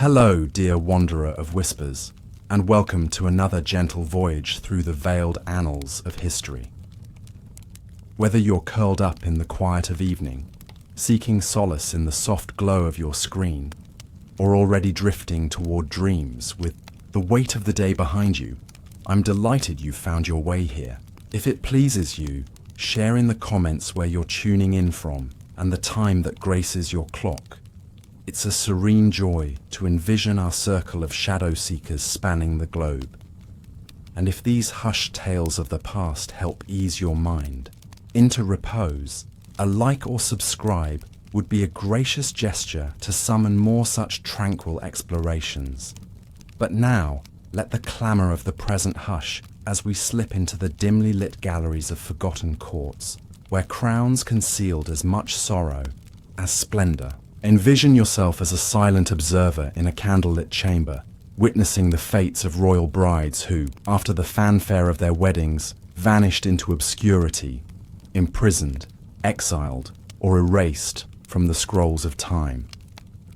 Hello, dear wanderer of whispers, and welcome to another gentle voyage through the veiled annals of history. Whether you're curled up in the quiet of evening, seeking solace in the soft glow of your screen, or already drifting toward dreams with the weight of the day behind you, I'm delighted you've found your way here. If it pleases you, share in the comments where you're tuning in from and the time that graces your clock. It's a serene joy to envision our circle of shadow seekers spanning the globe. And if these hushed tales of the past help ease your mind into repose, a like or subscribe would be a gracious gesture to summon more such tranquil explorations. But now, let the clamour of the present hush as we slip into the dimly lit galleries of forgotten courts, where crowns concealed as much sorrow as splendour. Envision yourself as a silent observer in a candlelit chamber, witnessing the fates of royal brides who, after the fanfare of their weddings, vanished into obscurity, imprisoned, exiled, or erased from the scrolls of time.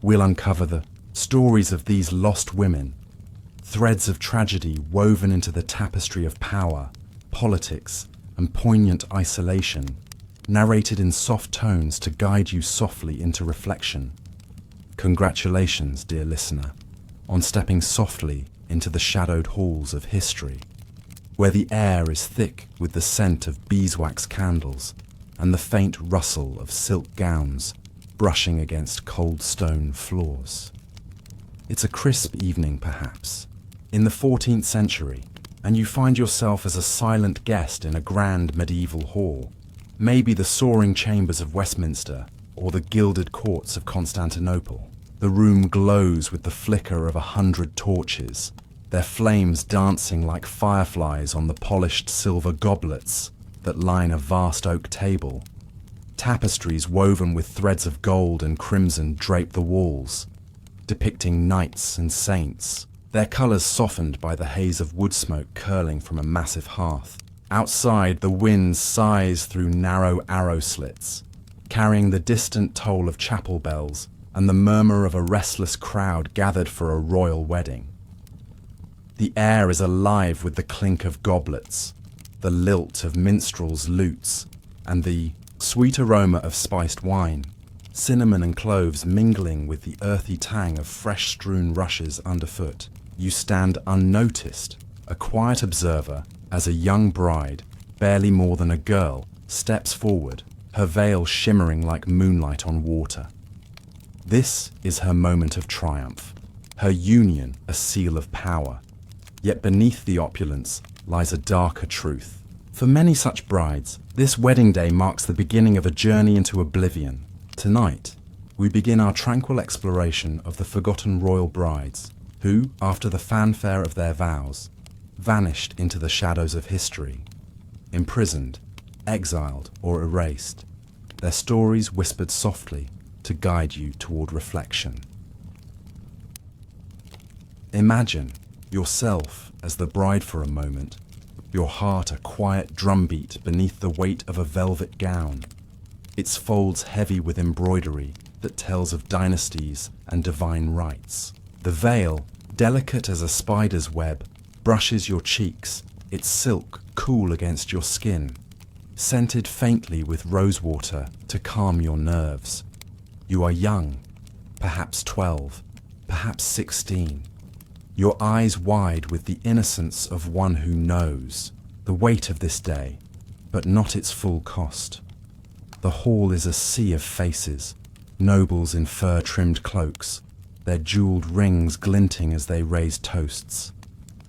We'll uncover the stories of these lost women, threads of tragedy woven into the tapestry of power, politics, and poignant isolation, narrated in soft tones to guide you softly into reflection. Congratulations, dear listener, on stepping softly into the shadowed halls of history, where the air is thick with the scent of beeswax candles and the faint rustle of silk gowns brushing against cold stone floors. It's a crisp evening, perhaps, in the 14th century, and you find yourself as a silent guest in a grand medieval hall. Maybe the soaring chambers of Westminster or the gilded courts of Constantinople. The room glows with the flicker of 100 torches, their flames dancing like fireflies on the polished silver goblets that line a vast oak table. Tapestries woven with threads of gold and crimson drape the walls, depicting knights and saints, their colours softened by the haze of wood smoke curling from a massive hearth. Outside, the wind sighs through narrow arrow slits, carrying the distant toll of chapel bells and the murmur of a restless crowd gathered for a royal wedding. The air is alive with the clink of goblets, the lilt of minstrels' lutes, and the sweet aroma of spiced wine, cinnamon and cloves mingling with the earthy tang of fresh-strewn rushes underfoot. You stand unnoticed, a quiet observer, as a young bride, barely more than a girl, steps forward, her veil shimmering like moonlight on water. This is her moment of triumph, her union a seal of power. Yet beneath the opulence lies a darker truth. For many such brides, this wedding day marks the beginning of a journey into oblivion. Tonight, we begin our tranquil exploration of the forgotten royal brides, who, after the fanfare of their vows, vanished into the shadows of history, imprisoned, exiled, or erased, their stories whispered softly to guide you toward reflection. Imagine yourself as the bride for a moment, your heart a quiet drumbeat beneath the weight of a velvet gown, its folds heavy with embroidery that tells of dynasties and divine rights. The veil, delicate as a spider's web, brushes your cheeks, its silk cool against your skin, scented faintly with rosewater to calm your nerves. You are young, perhaps 12, perhaps 16, your eyes wide with the innocence of one who knows the weight of this day, but not its full cost. The hall is a sea of faces, nobles in fur-trimmed cloaks, their jewelled rings glinting as they raise toasts.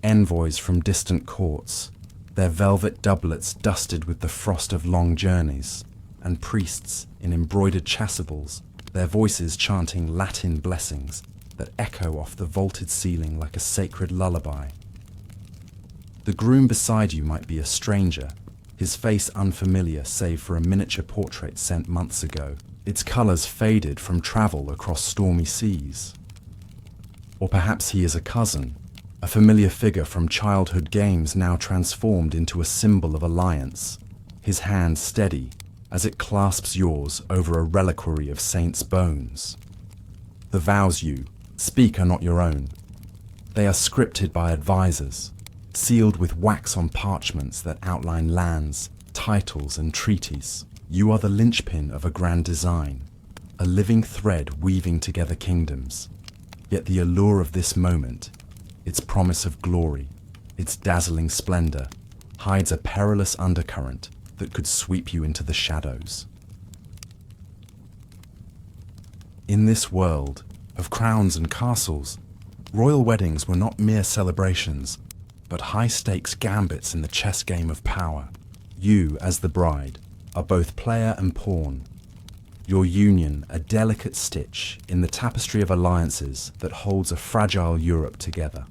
Envoys from distant courts, their velvet doublets dusted with the frost of long journeys, and priests in embroidered chasubles, their voices chanting Latin blessings that echo off the vaulted ceiling like a sacred lullaby. The groom beside you might be a stranger, his face unfamiliar save for a miniature portrait sent months ago, its colours faded from travel across stormy seas. Or perhaps he is a cousin, a familiar figure from childhood games now transformed into a symbol of alliance, his hand steady as it clasps yours over a reliquary of saints' bones. The vows you, speak are not your own. They are scripted by advisors, sealed with wax on parchments that outline lands, titles, and treaties. You are the linchpin of a grand design, a living thread weaving together kingdoms. Yet the allure of this moment, its promise of glory, its dazzling splendor, hides a perilous undercurrent that could sweep you into the shadows. In this world of crowns and castles, royal weddings were not mere celebrations, but high-stakes gambits in the chess game of power. You, as the bride, are both player and pawn. Your union, a delicate stitch in the tapestry of alliances that holds a fragile Europe together.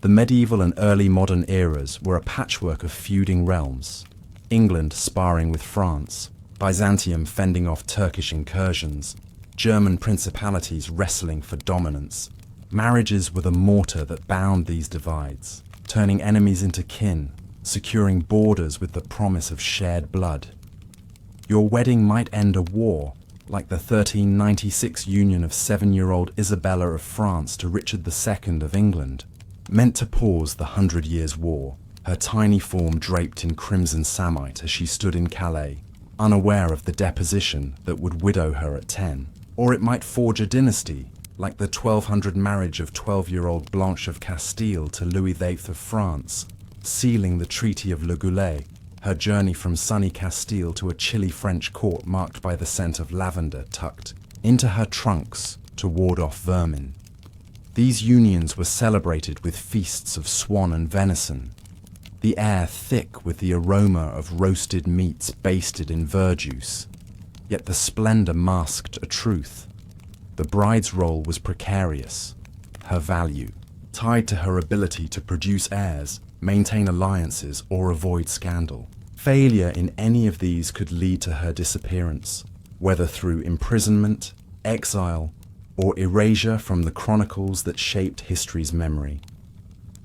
The medieval and early modern eras were a patchwork of feuding realms, England sparring with France, Byzantium fending off Turkish incursions, German principalities wrestling for dominance. Marriages were the mortar that bound these divides, turning enemies into kin, securing borders with the promise of shared blood. Your wedding might end a war, like the 1396 union of 7-year-old Isabella of France to Richard II of England, meant to pause the 100 Years' War, her tiny form draped in crimson samite as she stood in Calais, unaware of the deposition that would widow her at 10. Or it might forge a dynasty, like the 1200 marriage of 12-year-old Blanche of Castile to Louis VIII of France, sealing the Treaty of Le Goulet, her journey from sunny Castile to a chilly French court marked by the scent of lavender tucked into her trunks to ward off vermin. These unions were celebrated with feasts of swan and venison, the air thick with the aroma of roasted meats basted in verjuice. Yet the splendor masked a truth. The bride's role was precarious, her value, tied to her ability to produce heirs, maintain alliances, or avoid scandal. Failure in any of these could lead to her disappearance, whether through imprisonment, exile, or erasure from the chronicles that shaped history's memory.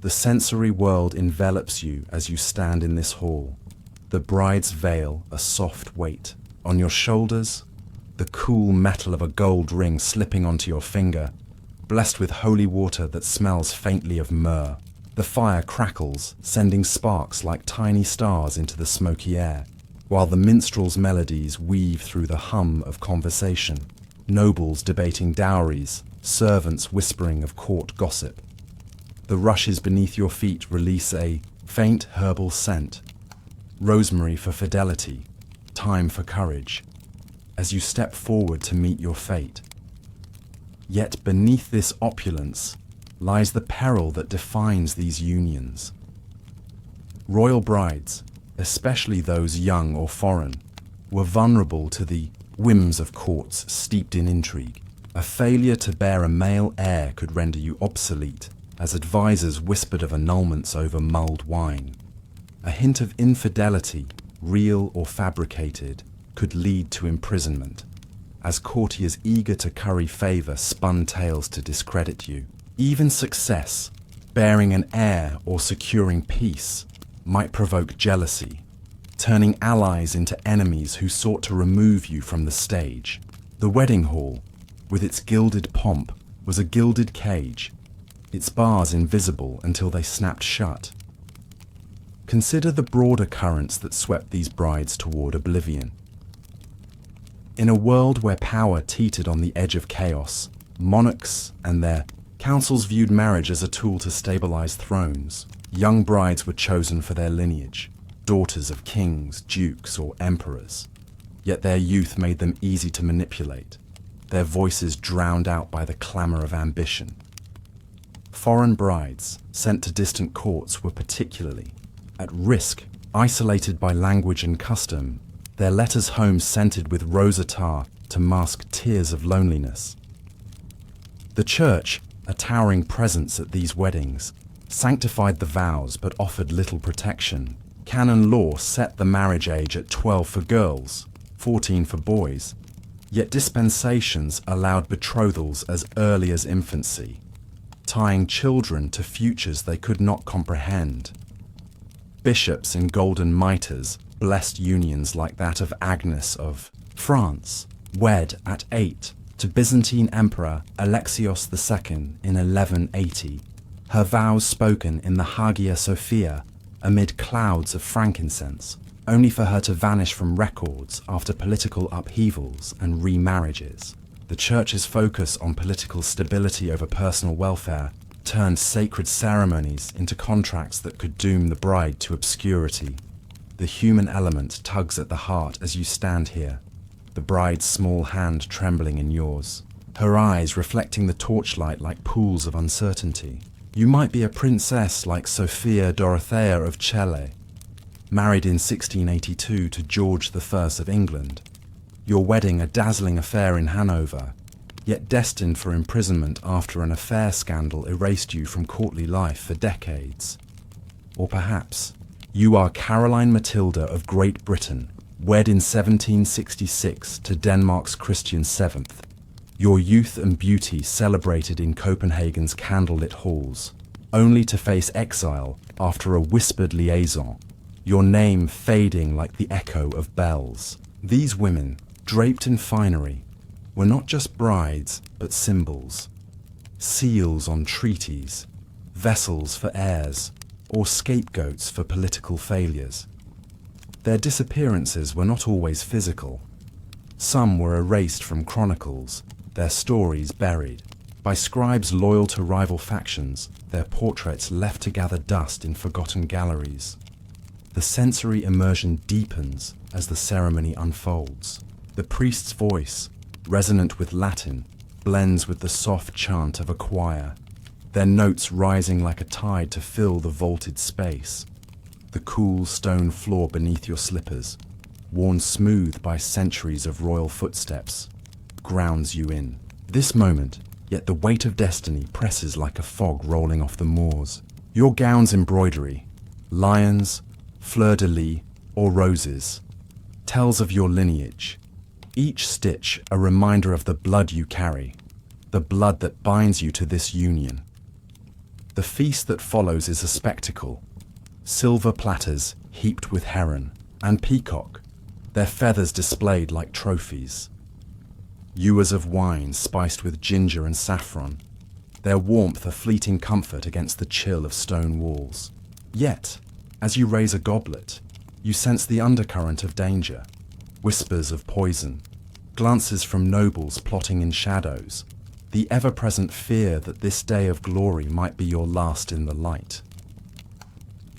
The sensory world envelops you as you stand in this hall, the bride's veil a soft weight. On your shoulders, the cool metal of a gold ring slipping onto your finger, blessed with holy water that smells faintly of myrrh. The fire crackles, sending sparks like tiny stars into the smoky air, while the minstrel's melodies weave through the hum of conversation, nobles debating dowries, servants whispering of court gossip. The rushes beneath your feet release a faint herbal scent, rosemary for fidelity, time for courage, as you step forward to meet your fate. Yet beneath this opulence lies the peril that defines these unions. Royal brides, especially those young or foreign, were vulnerable to the whims of courts steeped in intrigue. A failure to bear a male heir could render you obsolete, as advisors whispered of annulments over mulled wine. A hint of infidelity, real or fabricated, could lead to imprisonment, as courtiers eager to curry favor spun tales to discredit you. Even success, bearing an heir or securing peace, might provoke jealousy, turning allies into enemies who sought to remove you from the stage. The wedding hall, with its gilded pomp, was a gilded cage, its bars invisible until they snapped shut. Consider the broader currents that swept these brides toward oblivion. In a world where power teetered on the edge of chaos, monarchs and their councils viewed marriage as a tool to stabilize thrones. Young brides were chosen for their lineage, daughters of kings, dukes, or emperors. Yet their youth made them easy to manipulate, their voices drowned out by the clamor of ambition. Foreign brides, sent to distant courts, were particularly at risk, isolated by language and custom, their letters home scented with rose attar to mask tears of loneliness. The church, a towering presence at these weddings, sanctified the vows but offered little protection. Canon law set the marriage age at 12 for girls, 14 for boys, yet dispensations allowed betrothals as early as infancy, tying children to futures they could not comprehend. Bishops in golden mitres blessed unions like that of Agnes of France, wed at 8, to Byzantine Emperor Alexios II in 1180, her vows spoken in the Hagia Sophia amid clouds of frankincense, only for her to vanish from records after political upheavals and remarriages. The Church's focus on political stability over personal welfare turned sacred ceremonies into contracts that could doom the bride to obscurity. The human element tugs at the heart as you stand here, the bride's small hand trembling in yours, her eyes reflecting the torchlight like pools of uncertainty. You might be a princess like Sophia Dorothea of Celle, married in 1682 to George I of England, your wedding a dazzling affair in Hanover, yet destined for imprisonment after an affair scandal erased you from courtly life for decades. Or perhaps you are Caroline Matilda of Great Britain, wed in 1766 to Denmark's Christian VII, your youth and beauty celebrated in Copenhagen's candlelit halls, only to face exile after a whispered liaison, your name fading like the echo of bells. These women, draped in finery, were not just brides but symbols, seals on treaties, vessels for heirs, or scapegoats for political failures. Their disappearances were not always physical. Some were erased from chronicles, their stories buried. By scribes loyal to rival factions, their portraits left to gather dust in forgotten galleries. The sensory immersion deepens as the ceremony unfolds. The priest's voice, resonant with Latin, blends with the soft chant of a choir, their notes rising like a tide to fill the vaulted space. The cool stone floor beneath your slippers, worn smooth by centuries of royal footsteps, grounds you in. This moment, yet the weight of destiny presses like a fog rolling off the moors. Your gown's embroidery, lions, fleur-de-lis, or roses, tells of your lineage. Each stitch a reminder of the blood you carry, the blood that binds you to this union. The feast that follows is a spectacle. Silver platters heaped with heron and peacock, their feathers displayed like trophies. Ewers of wine spiced with ginger and saffron, their warmth a fleeting comfort against the chill of stone walls. Yet, as you raise a goblet, you sense the undercurrent of danger, whispers of poison, glances from nobles plotting in shadows, the ever-present fear that this day of glory might be your last in the light.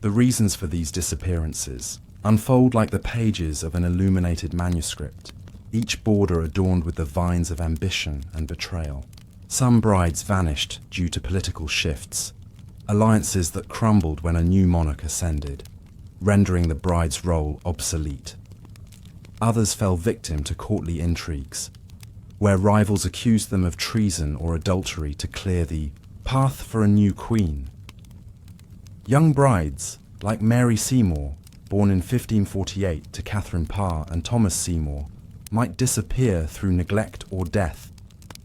The reasons for these disappearances unfold like the pages of an illuminated manuscript, each border adorned with the vines of ambition and betrayal. Some brides vanished due to political shifts, alliances that crumbled when a new monarch ascended, rendering the bride's role obsolete. Others fell victim to courtly intrigues, where rivals accused them of treason or adultery to clear the path for a new queen. Young brides, like Mary Seymour, born in 1548 to Catherine Parr and Thomas Seymour, might disappear through neglect or death,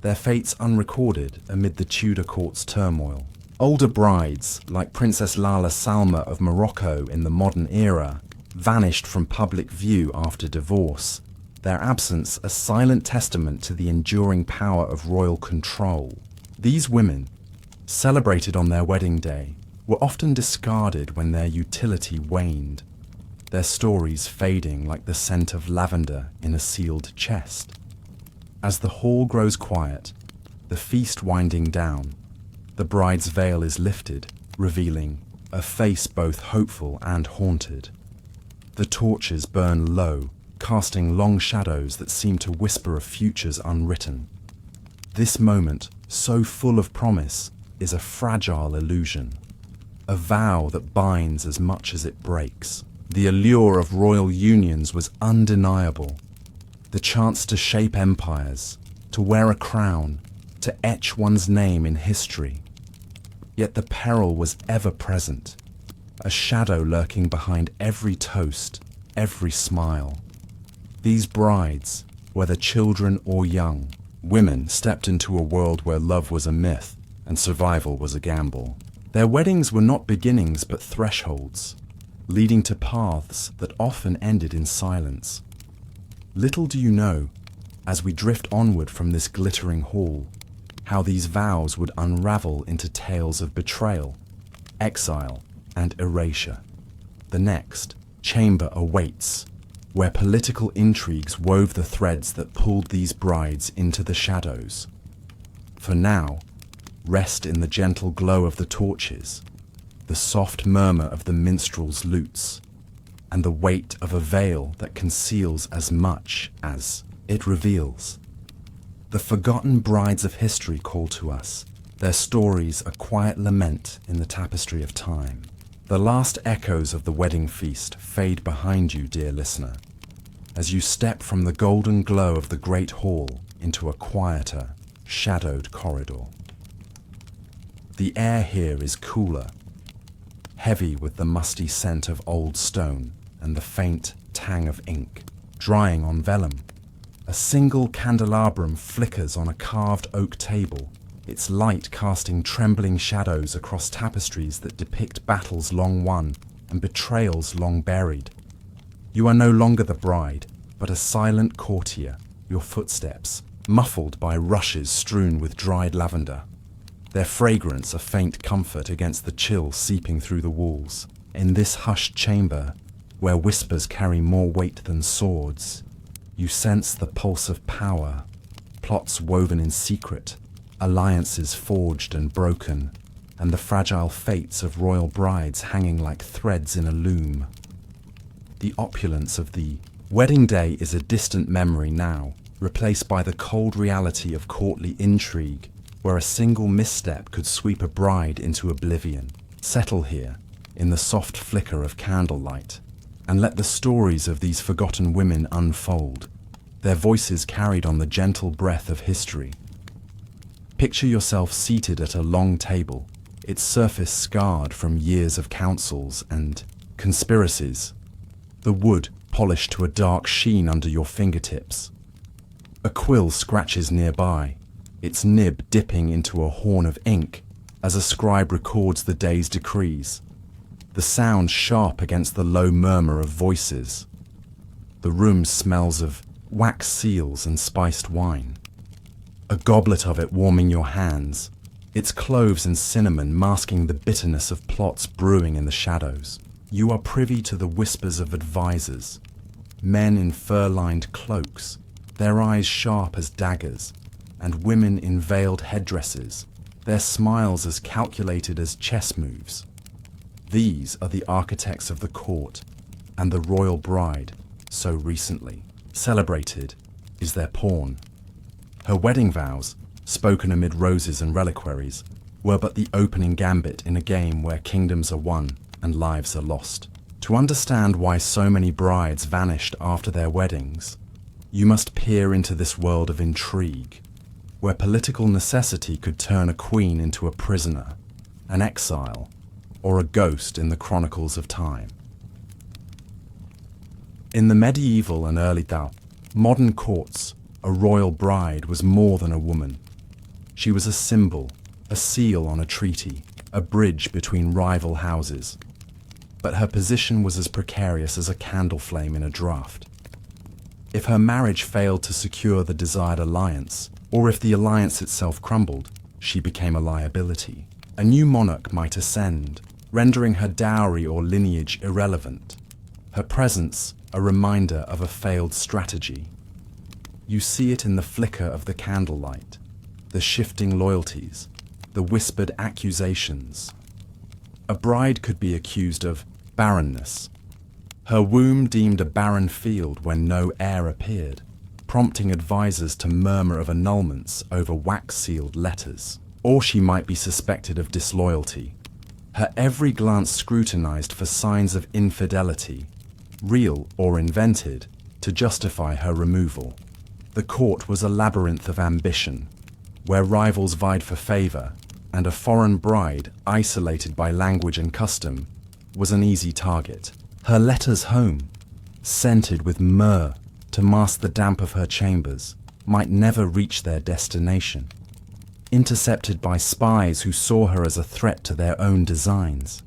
their fates unrecorded amid the Tudor court's turmoil. Older brides, like Princess Lala Salma of Morocco in the modern era, vanished from public view after divorce, their absence a silent testament to the enduring power of royal control. These women, celebrated on their wedding day, were often discarded when their utility waned, their stories fading like the scent of lavender in a sealed chest. As the hall grows quiet, the feast winding down, the bride's veil is lifted, revealing a face both hopeful and haunted. The torches burn low, casting long shadows that seem to whisper of futures unwritten. This moment, so full of promise, is a fragile illusion, a vow that binds as much as it breaks. The allure of royal unions was undeniable. The chance to shape empires, to wear a crown, to etch one's name in history. Yet the peril was ever present, a shadow lurking behind every toast, every smile. These brides, whether children or young, women stepped into a world where love was a myth and survival was a gamble. Their weddings were not beginnings but thresholds, leading to paths that often ended in silence. Little do you know, as we drift onward from this glittering hall, how these vows would unravel into tales of betrayal, exile, and erasure. The next chamber awaits, where political intrigues wove the threads that pulled these brides into the shadows. For now, rest in the gentle glow of the torches, the soft murmur of the minstrel's lutes, and the weight of a veil that conceals as much as it reveals. The forgotten brides of history call to us, their stories a quiet lament in the tapestry of time. The last echoes of the wedding feast fade behind you, dear listener, as you step from the golden glow of the great hall into a quieter, shadowed corridor. The air here is cooler, heavy with the musty scent of old stone and the faint tang of ink drying on vellum. A single candelabrum flickers on a carved oak table, its light casting trembling shadows across tapestries that depict battles long won and betrayals long buried. You are no longer the bride, but a silent courtier, your footsteps muffled by rushes strewn with dried lavender, their fragrance a faint comfort against the chill seeping through the walls. In this hushed chamber, where whispers carry more weight than swords, you sense the pulse of power, plots woven in secret, alliances forged and broken, and the fragile fates of royal brides hanging like threads in a loom. The opulence of the wedding day is a distant memory now, replaced by the cold reality of courtly intrigue, where a single misstep could sweep a bride into oblivion. Settle here, in the soft flicker of candlelight, and let the stories of these forgotten women unfold, their voices carried on the gentle breath of history. Picture yourself seated at a long table, its surface scarred from years of councils and conspiracies, the wood polished to a dark sheen under your fingertips. A quill scratches nearby, its nib dipping into a horn of ink as a scribe records the day's decrees, the sound sharp against the low murmur of voices. The room smells of wax seals and spiced wine, a goblet of it warming your hands, its cloves and cinnamon masking the bitterness of plots brewing in the shadows. You are privy to the whispers of advisors, men in fur-lined cloaks, their eyes sharp as daggers, and women in veiled headdresses, their smiles as calculated as chess moves. These are the architects of the court, and the royal bride, so recently celebrated, is their pawn. Her wedding vows, spoken amid roses and reliquaries, were but the opening gambit in a game where kingdoms are won and lives are lost. To understand why so many brides vanished after their weddings, you must peer into this world of intrigue, where political necessity could turn a queen into a prisoner, an exile, or a ghost in the chronicles of time. In the medieval and early modern courts, a royal bride was more than a woman. She was a symbol, a seal on a treaty, a bridge between rival houses. But her position was as precarious as a candle flame in a draught. If her marriage failed to secure the desired alliance, or if the alliance itself crumbled, she became a liability. A new monarch might ascend, rendering her dowry or lineage irrelevant, her presence a reminder of a failed strategy. You see it in the flicker of the candlelight, the shifting loyalties, the whispered accusations. A bride could be accused of barrenness, her womb deemed a barren field when no heir appeared, prompting advisors to murmur of annulments over wax-sealed letters. Or she might be suspected of disloyalty, her every glance scrutinized for signs of infidelity, real or invented, to justify her removal. The court was a labyrinth of ambition, where rivals vied for favor, and a foreign bride, isolated by language and custom, was an easy target. Her letters home, scented with myrrh to mask the damp of her chambers, might never reach their destination, intercepted by spies who saw her as a threat to their own designs.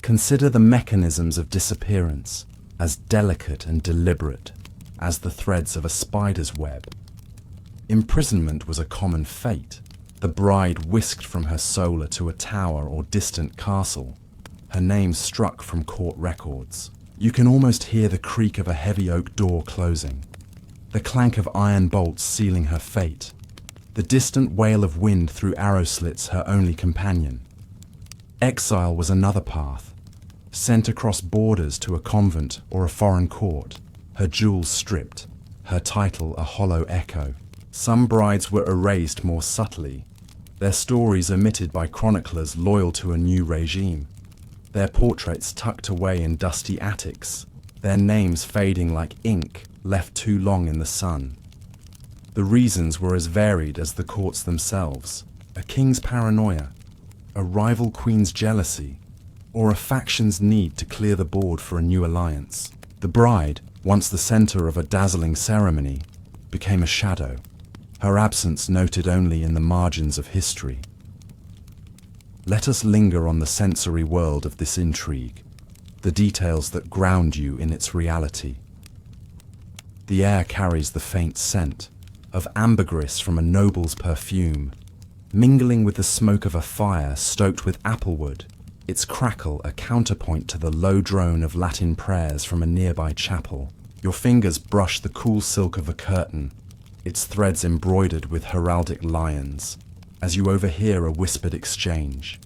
Consider the mechanisms of disappearance as delicate and deliberate, as the threads of a spider's web. Imprisonment was a common fate, the bride whisked from her solar to a tower or distant castle, her name struck from court records. You can almost hear the creak of a heavy oak door closing, the clank of iron bolts sealing her fate, the distant wail of wind through arrow slits her only companion. Exile was another path, sent across borders to a convent or a foreign court, her jewels stripped, her title a hollow echo. Some brides were erased more subtly, their stories omitted by chroniclers loyal to a new regime, their portraits tucked away in dusty attics, their names fading like ink left too long in the sun. The reasons were as varied as the courts themselves: a king's paranoia, a rival queen's jealousy, or a faction's need to clear the board for a new alliance. The bride, once the center of a dazzling ceremony, became a shadow, her absence noted only in the margins of history. Let us linger on the sensory world of this intrigue, the details that ground you in its reality. The air carries the faint scent of ambergris from a noble's perfume, mingling with the smoke of a fire stoked with applewood, its crackle a counterpoint to the low drone of Latin prayers from a nearby chapel. Your fingers brush the cool silk of a curtain, its threads embroidered with heraldic lions, as you overhear a whispered exchange.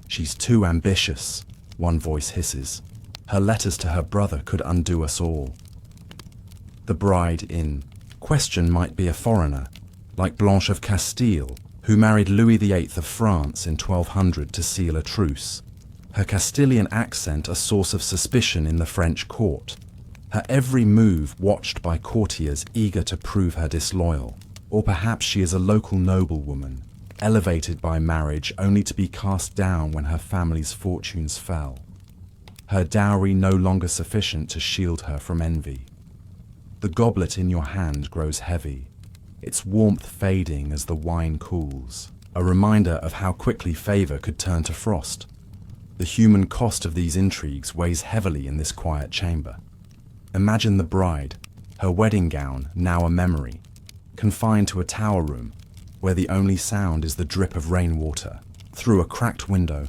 "She's too ambitious," one voice hisses. "Her letters to her brother could undo us all." The bride in question might be a foreigner, like Blanche of Castile, who married Louis VIII of France in 1200 to seal a truce. Her Castilian accent a source of suspicion in the French court, her every move watched by courtiers eager to prove her disloyal. Or perhaps she is a local noblewoman, elevated by marriage only to be cast down when her family's fortunes fell, her dowry no longer sufficient to shield her from envy. The goblet in your hand grows heavy, its warmth fading as the wine cools, a reminder of how quickly favor could turn to frost. The human cost of these intrigues weighs heavily in this quiet chamber. Imagine the bride, her wedding gown now a memory, confined to a tower room where the only sound is the drip of rainwater through a cracked window.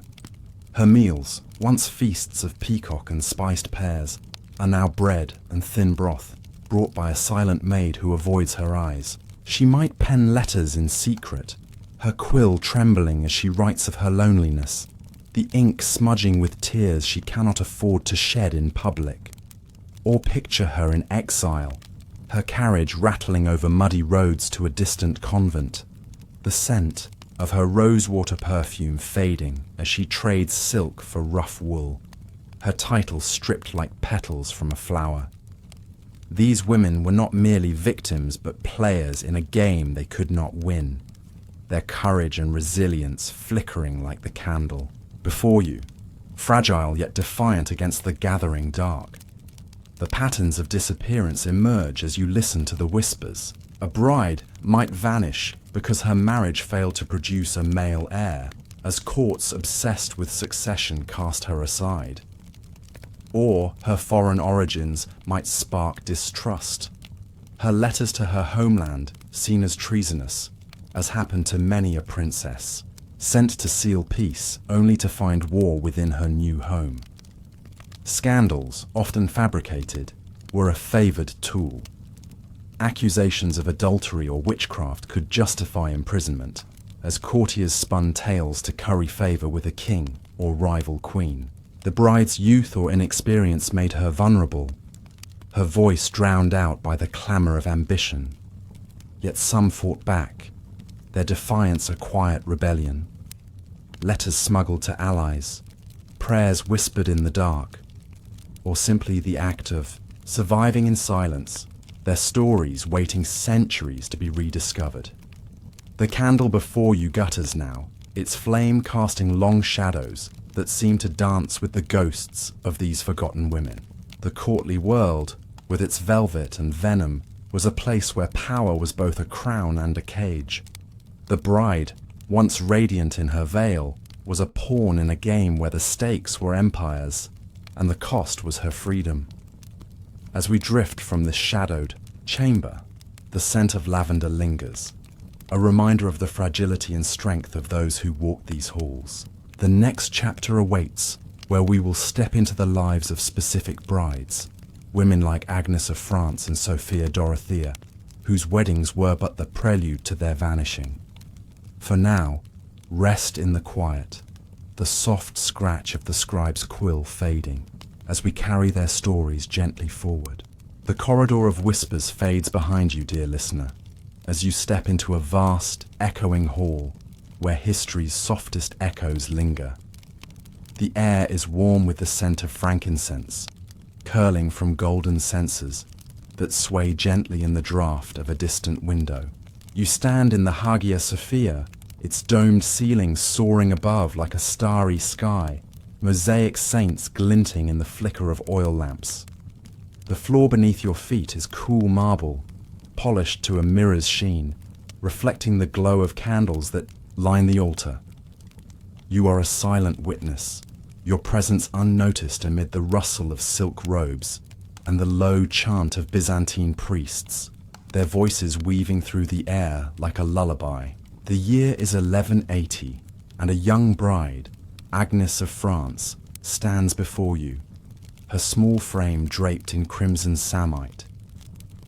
Her meals, once feasts of peacock and spiced pears, are now bread and thin broth, brought by a silent maid who avoids her eyes. She might pen letters in secret, her quill trembling as she writes of her loneliness, the ink smudging with tears she cannot afford to shed in public. Or picture her in exile, her carriage rattling over muddy roads to a distant convent, the scent of her rosewater perfume fading as she trades silk for rough wool, her title stripped like petals from a flower. These women were not merely victims but players in a game they could not win, their courage and resilience flickering like the candle. Before you, fragile yet defiant against the gathering dark. The patterns of disappearance emerge as you listen to the whispers. A bride might vanish because her marriage failed to produce a male heir, as courts obsessed with succession cast her aside. Or her foreign origins might spark distrust. Her letters to her homeland seen as treasonous, as happened to many a princess, sent to seal peace only to find war within her new home. Scandals, often fabricated, were a favored tool. Accusations of adultery or witchcraft could justify imprisonment, as courtiers spun tales to curry favor with a king or rival queen. The bride's youth or inexperience made her vulnerable, her voice drowned out by the clamor of ambition. Yet some fought back, their defiance a quiet rebellion. Letters smuggled to allies, prayers whispered in the dark, or simply the act of surviving in silence, their stories waiting centuries to be rediscovered. The candle before you gutters now, its flame casting long shadows that seem to dance with the ghosts of these forgotten women. The courtly world, with its velvet and venom, was a place where power was both a crown and a cage. The bride, once radiant in her veil, was a pawn in a game where the stakes were empires, and the cost was her freedom. As we drift from this shadowed chamber, the scent of lavender lingers, a reminder of the fragility and strength of those who walk these halls. The next chapter awaits, where we will step into the lives of specific brides, women like Agnes of France and Sophia Dorothea, whose weddings were but the prelude to their vanishing. For now, rest in the quiet, the soft scratch of the scribe's quill fading, as we carry their stories gently forward. The corridor of whispers fades behind you, dear listener, as you step into a vast, echoing hall where history's softest echoes linger. The air is warm with the scent of frankincense, curling from golden censers that sway gently in the draught of a distant window. You stand in the Hagia Sophia, its domed ceiling soaring above like a starry sky, mosaic saints glinting in the flicker of oil lamps. The floor beneath your feet is cool marble, polished to a mirror's sheen, reflecting the glow of candles that line the altar. You are a silent witness, your presence unnoticed amid the rustle of silk robes and the low chant of Byzantine priests, their voices weaving through the air like a lullaby. The year is 1180, and a young bride, Agnes of France, stands before you, her small frame draped in crimson samite,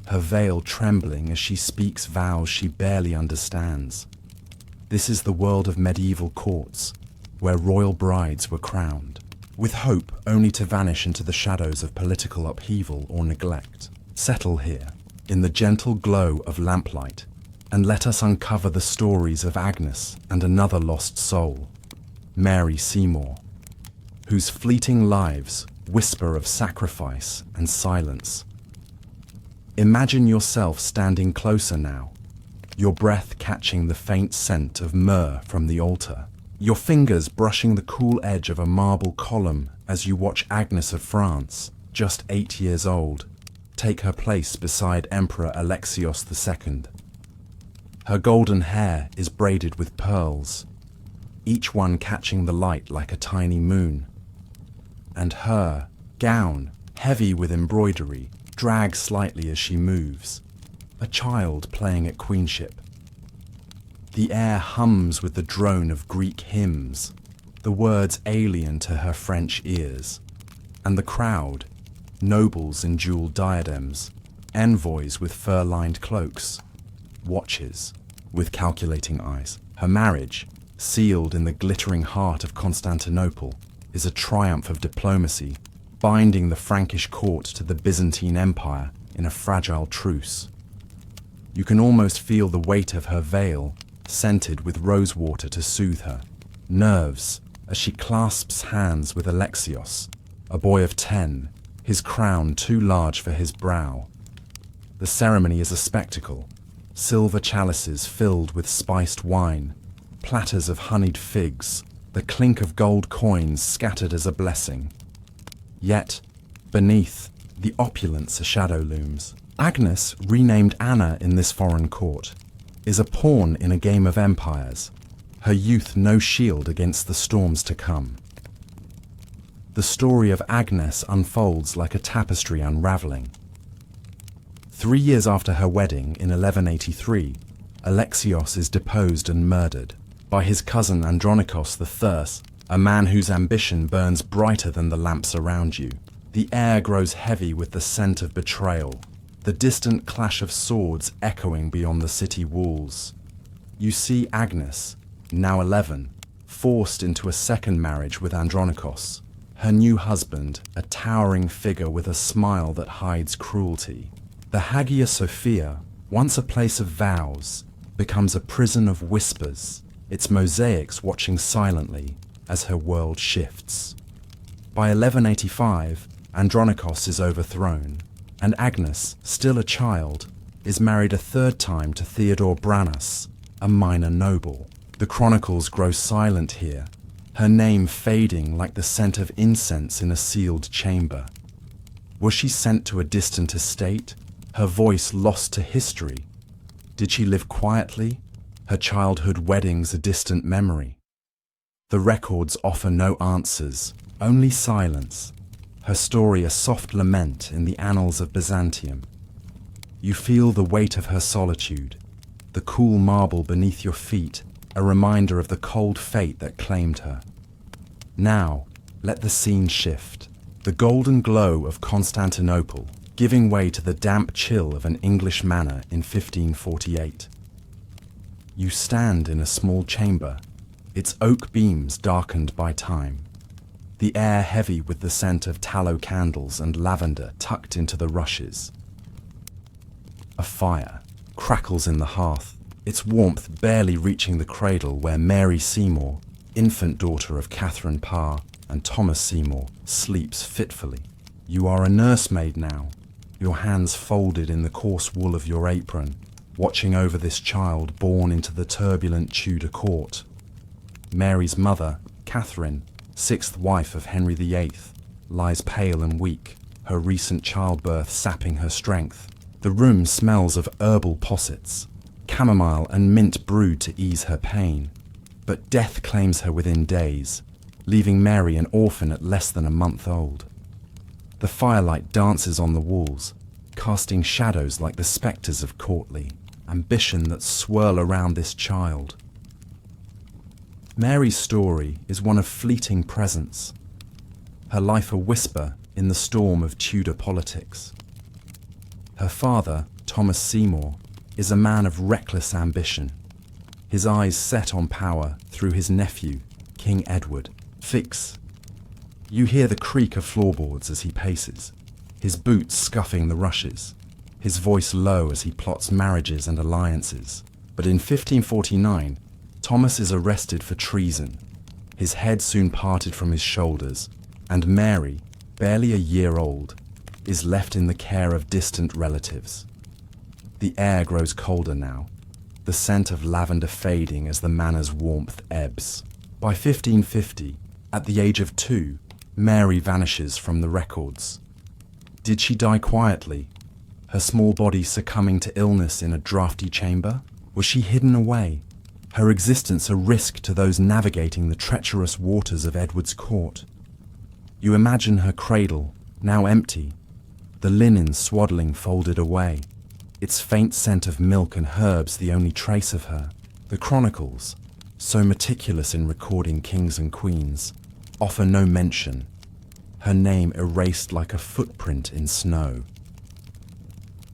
her veil trembling as she speaks vows she barely understands. This is the world of medieval courts, where royal brides were crowned, with hope only to vanish into the shadows of political upheaval or neglect. Settle here, in the gentle glow of lamplight, and let us uncover the stories of Agnes and another lost soul, Mary Seymour, whose fleeting lives whisper of sacrifice and silence. Imagine yourself standing closer now, your breath catching the faint scent of myrrh from the altar, your fingers brushing the cool edge of a marble column as you watch Agnes of France, just 8 years old, take her place beside Emperor Alexios II. Her golden hair is braided with pearls, each one catching the light like a tiny moon. And her gown, heavy with embroidery, drags slightly as she moves, a child playing at queenship. The air hums with the drone of Greek hymns, the words alien to her French ears. And the crowd, nobles in jeweled diadems, envoys with fur-lined cloaks, watches with calculating eyes. Her marriage, sealed in the glittering heart of Constantinople, is a triumph of diplomacy, binding the Frankish court to the Byzantine Empire in a fragile truce. You can almost feel the weight of her veil, scented with rosewater to soothe her nerves as she clasps hands with Alexios, a boy of 10, his crown too large for his brow. The ceremony is a spectacle, silver chalices filled with spiced wine, platters of honeyed figs, the clink of gold coins scattered as a blessing. Yet, beneath, the opulence a shadow looms. Agnes, renamed Anna in this foreign court, is a pawn in a game of empires, her youth no shield against the storms to come. The story of Agnes unfolds like a tapestry unraveling. 3 years after her wedding in 1183, Alexios is deposed and murdered by his cousin Andronikos III, a man whose ambition burns brighter than the lamps around you. The air grows heavy with the scent of betrayal, the distant clash of swords echoing beyond the city walls. You see Agnes, now 11, forced into a second marriage with Andronikos, her new husband, a towering figure with a smile that hides cruelty. The Hagia Sophia, once a place of vows, becomes a prison of whispers, its mosaics watching silently as her world shifts. By 1185, Andronikos is overthrown, and Agnes, still a child, is married a third time to Theodore Branus, a minor noble. The chronicles grow silent here, her name fading like the scent of incense in a sealed chamber. Was she sent to a distant estate, her voice lost to history? Did she live quietly, her childhood weddings a distant memory? The records offer no answers, only silence, her story a soft lament in the annals of Byzantium. You feel the weight of her solitude, the cool marble beneath your feet, a reminder of the cold fate that claimed her. Now, let the scene shift. The golden glow of Constantinople, giving way to the damp chill of an English manor in 1548. You stand in a small chamber, its oak beams darkened by time, the air heavy with the scent of tallow candles and lavender tucked into the rushes. A fire crackles in the hearth, its warmth barely reaching the cradle where Mary Seymour, infant daughter of Catherine Parr and Thomas Seymour, sleeps fitfully. You are a nursemaid now, your hands folded in the coarse wool of your apron, watching over this child born into the turbulent Tudor court. Mary's mother, Catherine, sixth wife of Henry VIII, lies pale and weak, her recent childbirth sapping her strength. The room smells of herbal possets, chamomile and mint brewed to ease her pain. But death claims her within days, leaving Mary an orphan at less than a month old. The firelight dances on the walls, casting shadows like the spectres of courtly ambition that swirl around this child. Mary's story is one of fleeting presence, her life a whisper in the storm of Tudor politics. Her father, Thomas Seymour, is a man of reckless ambition, his eyes set on power through his nephew, King Edward. Fix. You hear the creak of floorboards as he paces, his boots scuffing the rushes, his voice low as he plots marriages and alliances. But in 1549, Thomas is arrested for treason, his head soon parted from his shoulders, and Mary, barely a year old, is left in the care of distant relatives. The air grows colder now, the scent of lavender fading as the manor's warmth ebbs. By 1550, at the age of 2, Mary vanishes from the records. Did she die quietly, her small body succumbing to illness in a draughty chamber? Was she hidden away, her existence a risk to those navigating the treacherous waters of Edward's court? You imagine her cradle, now empty, the linen swaddling folded away, its faint scent of milk and herbs the only trace of her. The chronicles, so meticulous in recording kings and queens, offer no mention, her name erased like a footprint in snow.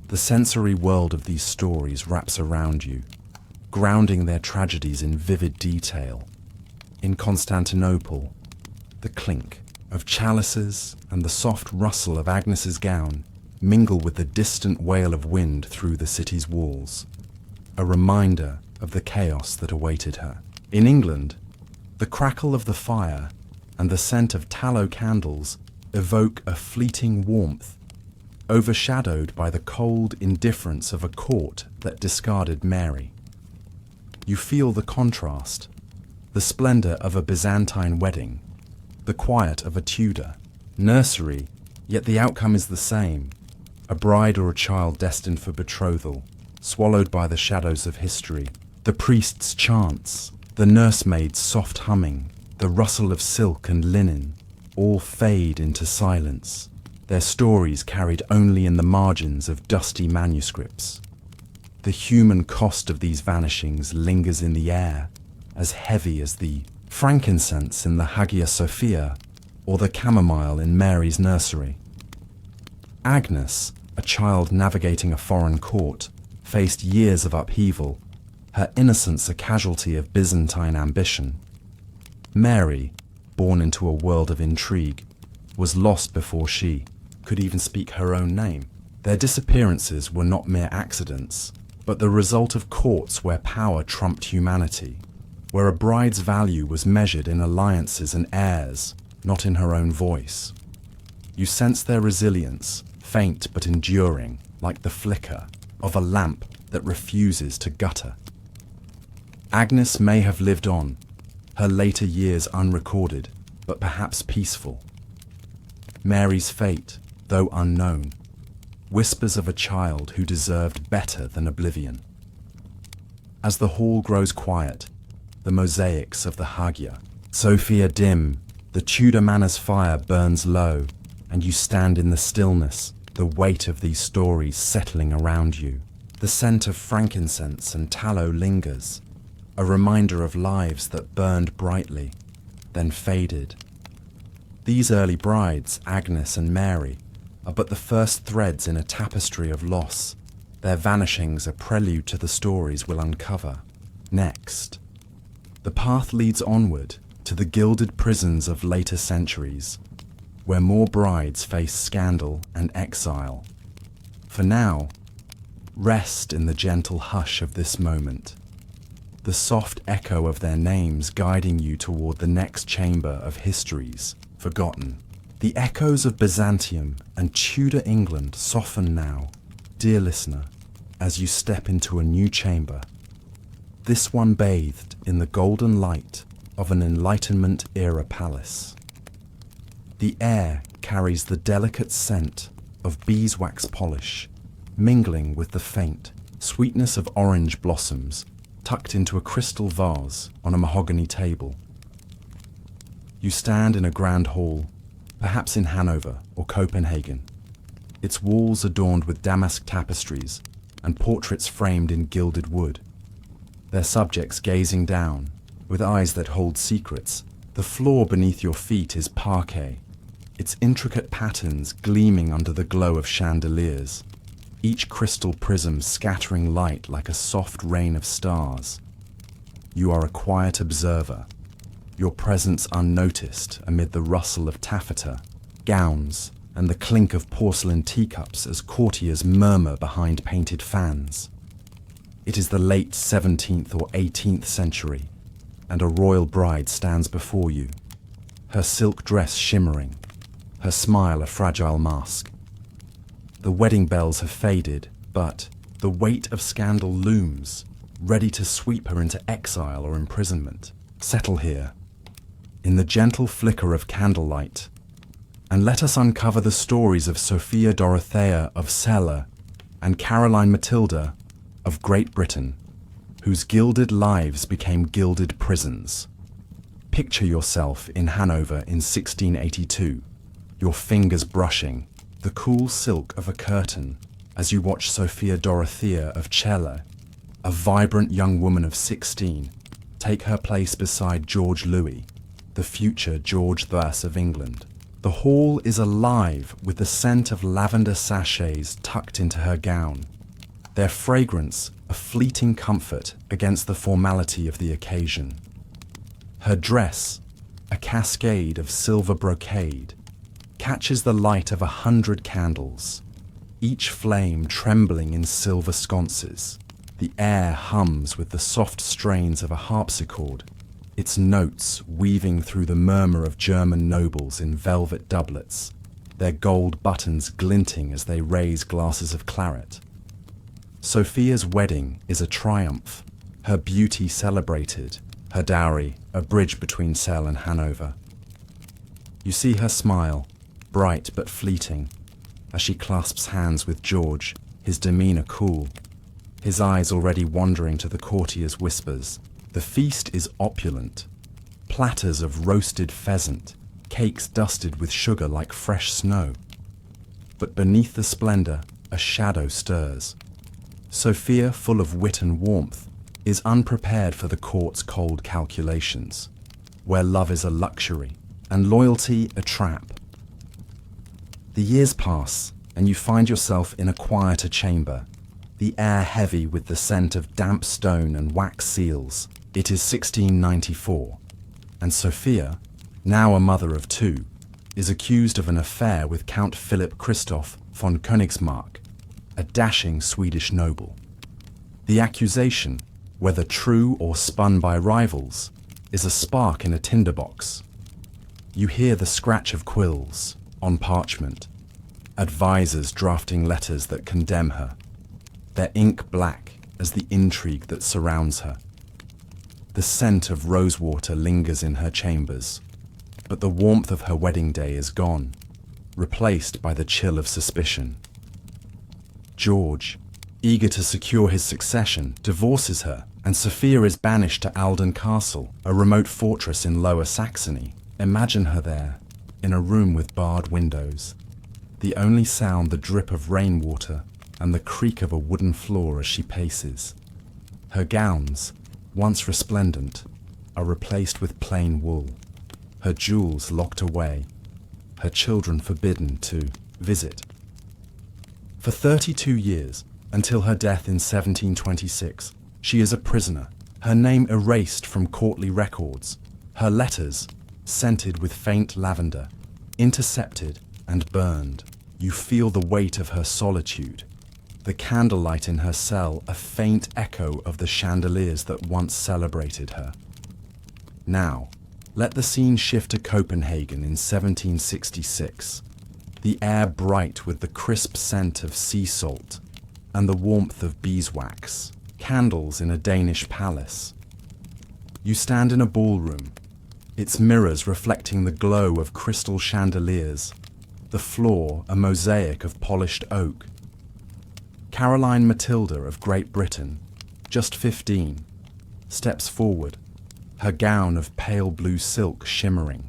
The sensory world of these stories wraps around you, grounding their tragedies in vivid detail. In Constantinople, the clink of chalices and the soft rustle of Agnes's gown mingle with the distant wail of wind through the city's walls, a reminder of the chaos that awaited her. In England, the crackle of the fire and the scent of tallow candles evoke a fleeting warmth, overshadowed by the cold indifference of a court that discarded Mary. You feel the contrast, the splendor of a Byzantine wedding, the quiet of a Tudor nursery, yet the outcome is the same, a bride or a child destined for betrothal, swallowed by the shadows of history. The priest's chants, the nursemaid's soft humming, the rustle of silk and linen, all fade into silence, their stories carried only in the margins of dusty manuscripts. The human cost of these vanishings lingers in the air, as heavy as the frankincense in the Hagia Sophia or the chamomile in Mary's nursery. Agnes, a child navigating a foreign court, faced years of upheaval, her innocence a casualty of Byzantine ambition. Mary, born into a world of intrigue, was lost before she could even speak her own name. Their disappearances were not mere accidents, but the result of courts where power trumped humanity, where a bride's value was measured in alliances and heirs, not in her own voice. You sense their resilience, faint but enduring, like the flicker of a lamp that refuses to gutter. Agnes may have lived on, her later years unrecorded, but perhaps peaceful. Mary's fate, though unknown, whispers of a child who deserved better than oblivion. As the hall grows quiet, the mosaics of the Hagia Sophia dim, the Tudor manor's fire burns low, and you stand in the stillness, the weight of these stories settling around you. The scent of frankincense and tallow lingers, a reminder of lives that burned brightly, then faded. These early brides, Agnes and Mary, are but the first threads in a tapestry of loss. Their vanishings a prelude to the stories we'll uncover next. The path leads onward to the gilded prisons of later centuries, where more brides face scandal and exile. For now, rest in the gentle hush of this moment, the soft echo of their names guiding you toward the next chamber of histories forgotten. The echoes of Byzantium and Tudor England soften now, dear listener, as you step into a new chamber, this one bathed in the golden light of an Enlightenment-era palace. The air carries the delicate scent of beeswax polish, mingling with the faint sweetness of orange blossoms tucked into a crystal vase on a mahogany table. You stand in a grand hall, perhaps in Hanover or Copenhagen, its walls adorned with damask tapestries and portraits framed in gilded wood, their subjects gazing down with eyes that hold secrets. The floor beneath your feet is parquet, its intricate patterns gleaming under the glow of chandeliers, each crystal prism scattering light like a soft rain of stars. You are a quiet observer, your presence unnoticed amid the rustle of taffeta, gowns, and the clink of porcelain teacups as courtiers murmur behind painted fans. It is the late 17th or 18th century, and a royal bride stands before you, her silk dress shimmering, her smile a fragile mask. The wedding bells have faded, but the weight of scandal looms, ready to sweep her into exile or imprisonment. Settle here, in the gentle flicker of candlelight, and let us uncover the stories of Sophia Dorothea of Celle and Caroline Matilda of Great Britain, whose gilded lives became gilded prisons. Picture yourself in Hanover in 1682, your fingers brushing the cool silk of a curtain as you watch Sophia Dorothea of Celle, a vibrant young woman of 16, take her place beside George Louis, the future George III of England. The hall is alive with the scent of lavender sachets tucked into her gown, their fragrance a fleeting comfort against the formality of the occasion. Her dress, a cascade of silver brocade, catches the light of 100 candles, each flame trembling in silver sconces. The air hums with the soft strains of a harpsichord, its notes weaving through the murmur of German nobles in velvet doublets, their gold buttons glinting as they raise glasses of claret. Sophia's wedding is a triumph, her beauty celebrated, her dowry a bridge between Celle and Hanover. You see her smile, bright but fleeting, as she clasps hands with George, his demeanor cool, his eyes already wandering to the courtier's whispers. The feast is opulent. Platters of roasted pheasant, cakes dusted with sugar like fresh snow. But beneath the splendor, a shadow stirs. Sophia, full of wit and warmth, is unprepared for the court's cold calculations, where love is a luxury and loyalty a trap. The years pass, and you find yourself in a quieter chamber, the air heavy with the scent of damp stone and wax seals. It is 1694, and Sophia, now a mother of two, is accused of an affair with Count Philip Christoph von Königsmarck, a dashing Swedish noble. The accusation, whether true or spun by rivals, is a spark in a tinderbox. You hear the scratch of quills on parchment, advisors drafting letters that condemn her, their ink black as the intrigue that surrounds her. The scent of rosewater lingers in her chambers, but the warmth of her wedding day is gone, replaced by the chill of suspicion. George, eager to secure his succession, divorces her, and Sophia is banished to Alden Castle, a remote fortress in Lower Saxony. Imagine her there, in a room with barred windows. The only sound the drip of rainwater and the creak of a wooden floor as she paces. Her gowns, once resplendent, are replaced with plain wool. Her jewels locked away. Her children forbidden to visit. For 32 years, until her death in 1726, she is a prisoner, her name erased from courtly records, her letters, scented with faint lavender, intercepted and burned. You feel the weight of her solitude. The candlelight in her cell a faint echo of the chandeliers that once celebrated her. Now, let the scene shift to Copenhagen in 1766. The air bright with the crisp scent of sea salt and the warmth of beeswax, candles in a Danish palace. You stand in a ballroom, its mirrors reflecting the glow of crystal chandeliers, the floor a mosaic of polished oak. Caroline Matilda of Great Britain, just 15, steps forward, her gown of pale blue silk shimmering,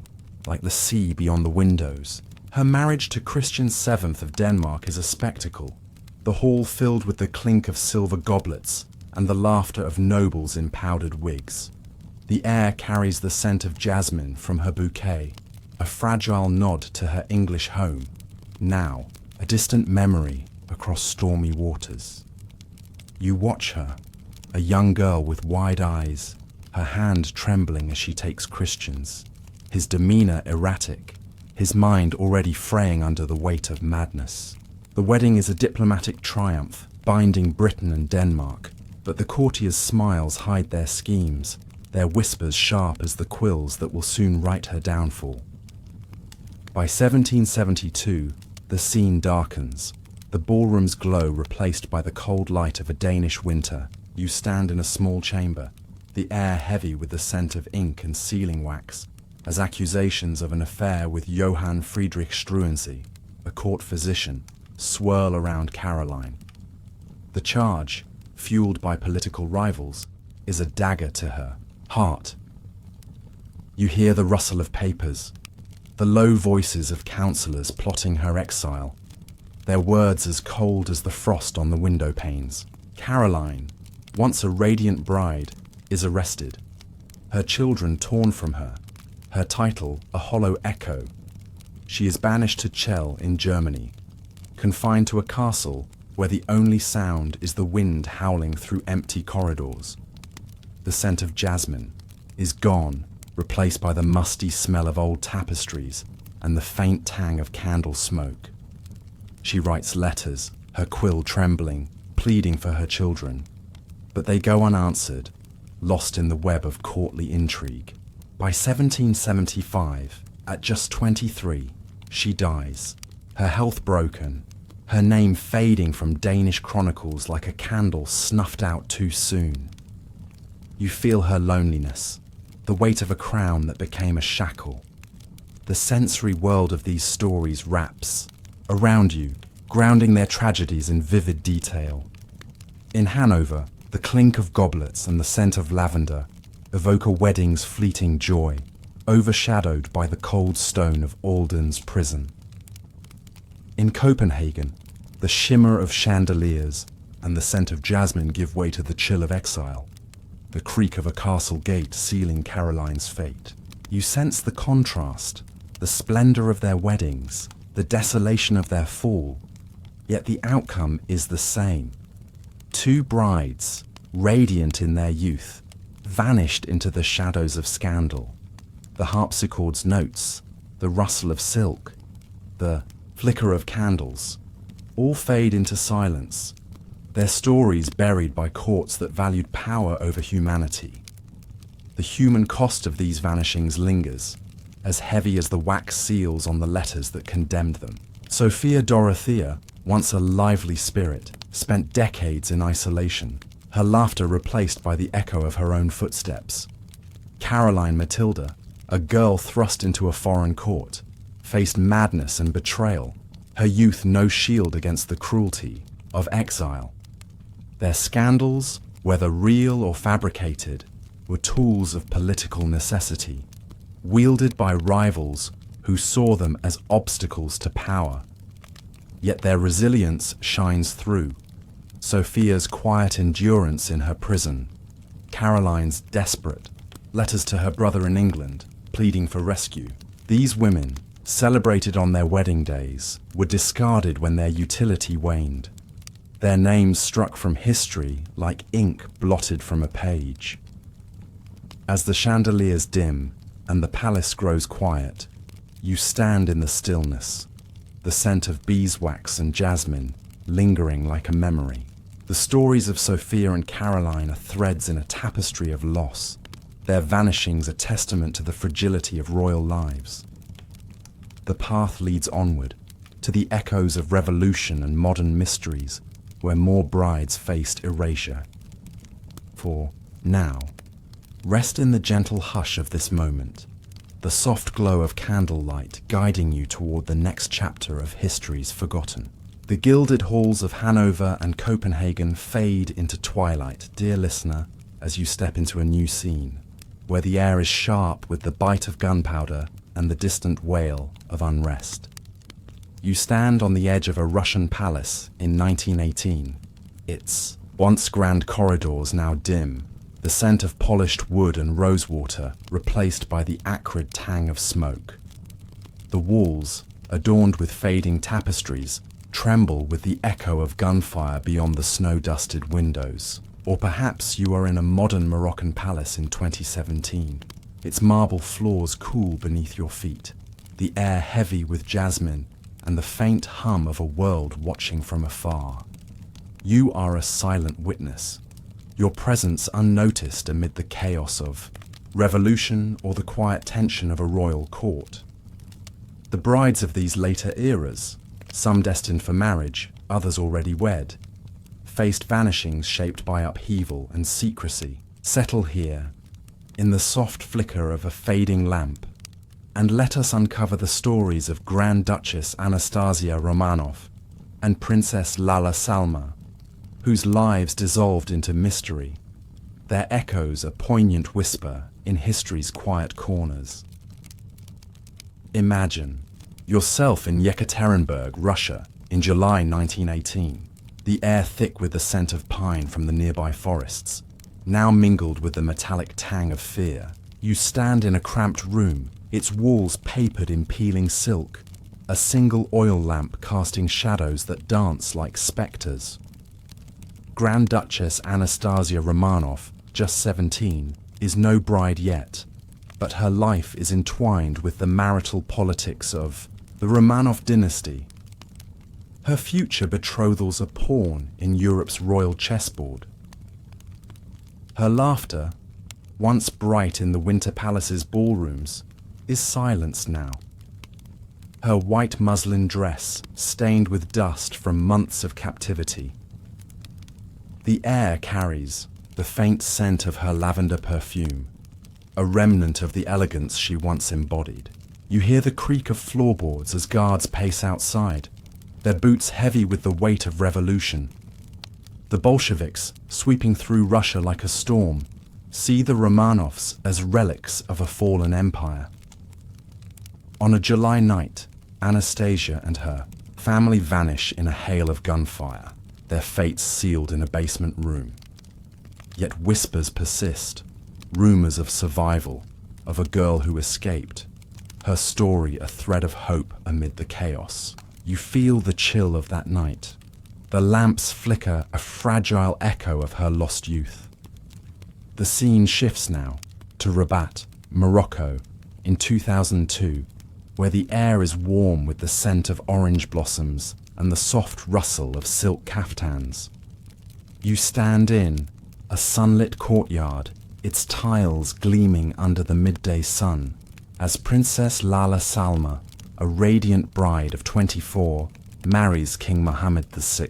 like the sea beyond the windows. Her marriage to Christian VII of Denmark is a spectacle, the hall filled with the clink of silver goblets and the laughter of nobles in powdered wigs. The air carries the scent of jasmine from her bouquet, a fragile nod to her English home, now a distant memory across stormy waters. You watch her, a young girl with wide eyes, her hand trembling as she takes Christians, his demeanor erratic, his mind already fraying under the weight of madness. The wedding is a diplomatic triumph, binding Britain and Denmark, but the courtiers' smiles hide their schemes, their whispers sharp as the quills that will soon write her downfall. By 1772, the scene darkens, the ballroom's glow replaced by the cold light of a Danish winter. You stand in a small chamber, the air heavy with the scent of ink and sealing wax, as accusations of an affair with Johann Friedrich Struensee, a court physician, swirl around Caroline. The charge, fueled by political rivals, is a dagger to her heart. You hear the rustle of papers, the low voices of counsellors plotting her exile, their words as cold as the frost on the window panes. Caroline, once a radiant bride, is arrested, her children torn from her, her title a hollow echo. She is banished to Chell in Germany, confined to a castle where the only sound is the wind howling through empty corridors. The scent of jasmine is gone, replaced by the musty smell of old tapestries and the faint tang of candle smoke. She writes letters, her quill trembling, pleading for her children, but they go unanswered, lost in the web of courtly intrigue. By 1775, at just 23, she dies, her health broken, her name fading from Danish chronicles like a candle snuffed out too soon. You feel her loneliness, the weight of a crown that became a shackle. The sensory world of these stories wraps around you, grounding their tragedies in vivid detail. In Hanover, the clink of goblets and the scent of lavender evoke a wedding's fleeting joy, overshadowed by the cold stone of Alden's prison. In Copenhagen, the shimmer of chandeliers and the scent of jasmine give way to the chill of exile, the creak of a castle gate sealing Caroline's fate. You sense the contrast, the splendor of their weddings, the desolation of their fall, yet the outcome is the same. Two brides, radiant in their youth, vanished into the shadows of scandal. The harpsichord's notes, the rustle of silk, the flicker of candles, all fade into silence, their stories buried by courts that valued power over humanity. The human cost of these vanishings lingers, as heavy as the wax seals on the letters that condemned them. Sophia Dorothea, once a lively spirit, spent decades in isolation, her laughter replaced by the echo of her own footsteps. Caroline Matilda, a girl thrust into a foreign court, faced madness and betrayal, her youth no shield against the cruelty of exile. Their scandals, whether real or fabricated, were tools of political necessity, wielded by rivals who saw them as obstacles to power. Yet their resilience shines through. Sophia's quiet endurance in her prison, Caroline's desperate letters to her brother in England, pleading for rescue. These women, celebrated on their wedding days, were discarded when their utility waned. Their names struck from history like ink blotted from a page. As the chandeliers dim and the palace grows quiet, you stand in the stillness, the scent of beeswax and jasmine lingering like a memory. The stories of Sophia and Caroline are threads in a tapestry of loss, their vanishings a testament to the fragility of royal lives. The path leads onward, to the echoes of revolution and modern mysteries, where more brides faced erasure. For now, rest in the gentle hush of this moment, the soft glow of candlelight guiding you toward the next chapter of history's forgotten. The gilded halls of Hanover and Copenhagen fade into twilight, dear listener, as you step into a new scene, where the air is sharp with the bite of gunpowder and the distant wail of unrest. You stand on the edge of a Russian palace in 1918. Its once grand corridors now dim, the scent of polished wood and rosewater replaced by the acrid tang of smoke. The walls, adorned with fading tapestries, tremble with the echo of gunfire beyond the snow-dusted windows. Or perhaps you are in a modern Moroccan palace in 2017. Its marble floors cool beneath your feet, the air heavy with jasmine and the faint hum of a world watching from afar. You are a silent witness, your presence unnoticed amid the chaos of revolution or the quiet tension of a royal court. The brides of these later eras, some destined for marriage, others already wed, faced vanishings shaped by upheaval and secrecy. Settle here, in the soft flicker of a fading lamp, and let us uncover the stories of Grand Duchess Anastasia Romanov and Princess Lala Salma, whose lives dissolved into mystery, their echoes a poignant whisper in history's quiet corners. Imagine yourself in Yekaterinburg, Russia, in July 1918, the air thick with the scent of pine from the nearby forests, now mingled with the metallic tang of fear. You stand in a cramped room, its walls papered in peeling silk, a single oil lamp casting shadows that dance like spectres. Grand Duchess Anastasia Romanov, just 17, is no bride yet, but her life is entwined with the marital politics of the Romanov dynasty. Her future betrothals a pawn in Europe's royal chessboard. Her laughter, once bright in the Winter Palace's ballrooms, is silenced now. Her white muslin dress stained with dust from months of captivity. The air carries the faint scent of her lavender perfume, a remnant of the elegance she once embodied. You hear the creak of floorboards as guards pace outside, their boots heavy with the weight of revolution. The Bolsheviks, sweeping through Russia like a storm, see the Romanovs as relics of a fallen empire. On a July night, Anastasia and her family vanish in a hail of gunfire, their fates sealed in a basement room. Yet whispers persist, rumors of survival, of a girl who escaped, her story a thread of hope amid the chaos. You feel the chill of that night. The lamps flicker a fragile echo of her lost youth. The scene shifts now to Rabat, Morocco, in 2002, where the air is warm with the scent of orange blossoms and the soft rustle of silk caftans. You stand in a sunlit courtyard, its tiles gleaming under the midday sun, as Princess Lala Salma, a radiant bride of 24, marries King Mohammed VI.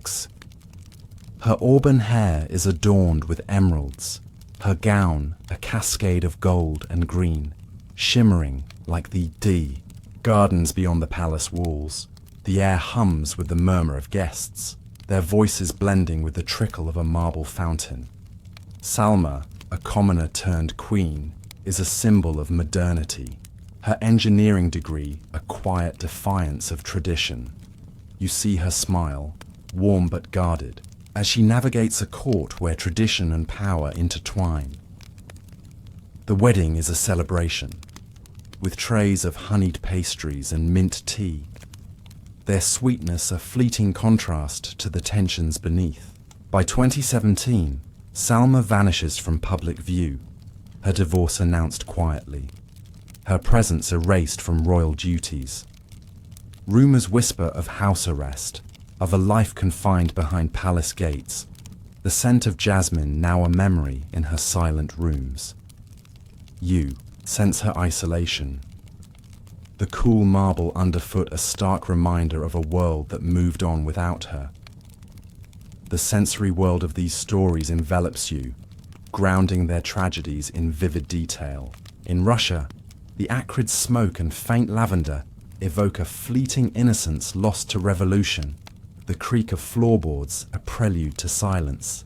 Her auburn hair is adorned with emeralds, her gown a cascade of gold and green, shimmering like the gardens beyond the palace walls. The air hums with the murmur of guests, their voices blending with the trickle of a marble fountain. Salma, a commoner turned queen, is a symbol of modernity. Her engineering degree a quiet defiance of tradition. You see her smile, warm but guarded, as she navigates a court where tradition and power intertwine. The wedding is a celebration, with trays of honeyed pastries and mint tea, their sweetness a fleeting contrast to the tensions beneath. By 2017, Salma vanishes from public view, her divorce announced quietly, her presence erased from royal duties. Rumors whisper of house arrest, of a life confined behind palace gates, the scent of jasmine now a memory in her silent rooms. You sense her isolation, the cool marble underfoot a stark reminder of a world that moved on without her. The sensory world of these stories envelops you, grounding their tragedies in vivid detail. In Russia, the acrid smoke and faint lavender evoke a fleeting innocence lost to revolution, the creak of floorboards a prelude to silence.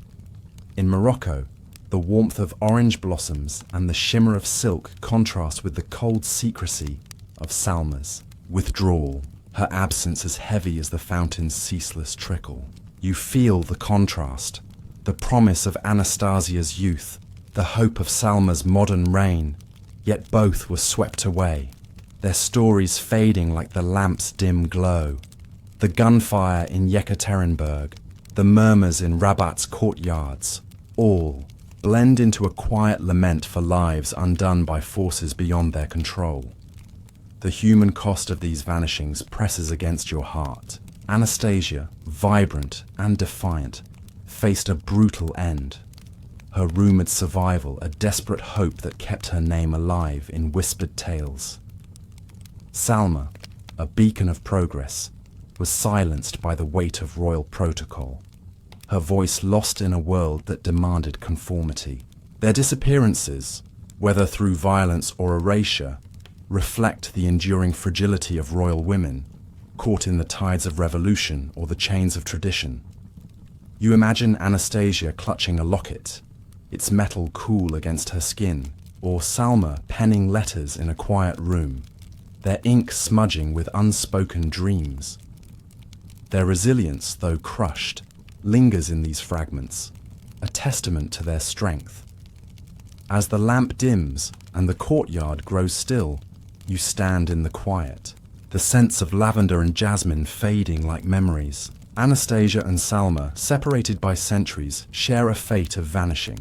In Morocco, the warmth of orange blossoms and the shimmer of silk contrast with the cold secrecy of Salma's withdrawal, her absence as heavy as the fountain's ceaseless trickle. You feel the contrast, the promise of Anastasia's youth, the hope of Salma's modern reign, yet both were swept away, their stories fading like the lamp's dim glow. The gunfire in Yekaterinburg, the murmurs in Rabat's courtyards, all blend into a quiet lament for lives undone by forces beyond their control. The human cost of these vanishings presses against your heart. Anastasia, vibrant and defiant, faced a brutal end. Her rumored survival a desperate hope that kept her name alive in whispered tales. Salma, a beacon of progress, was silenced by the weight of royal protocol, her voice lost in a world that demanded conformity. Their disappearances, whether through violence or erasure, reflect the enduring fragility of royal women, caught in the tides of revolution or the chains of tradition. You imagine Anastasia clutching a locket, its metal cool against her skin, or Salma penning letters in a quiet room, their ink smudging with unspoken dreams. Their resilience, though crushed, lingers in these fragments, a testament to their strength. As the lamp dims and the courtyard grows still, you stand in the quiet, the scents of lavender and jasmine fading like memories. Anastasia and Salma, separated by centuries, share a fate of vanishing.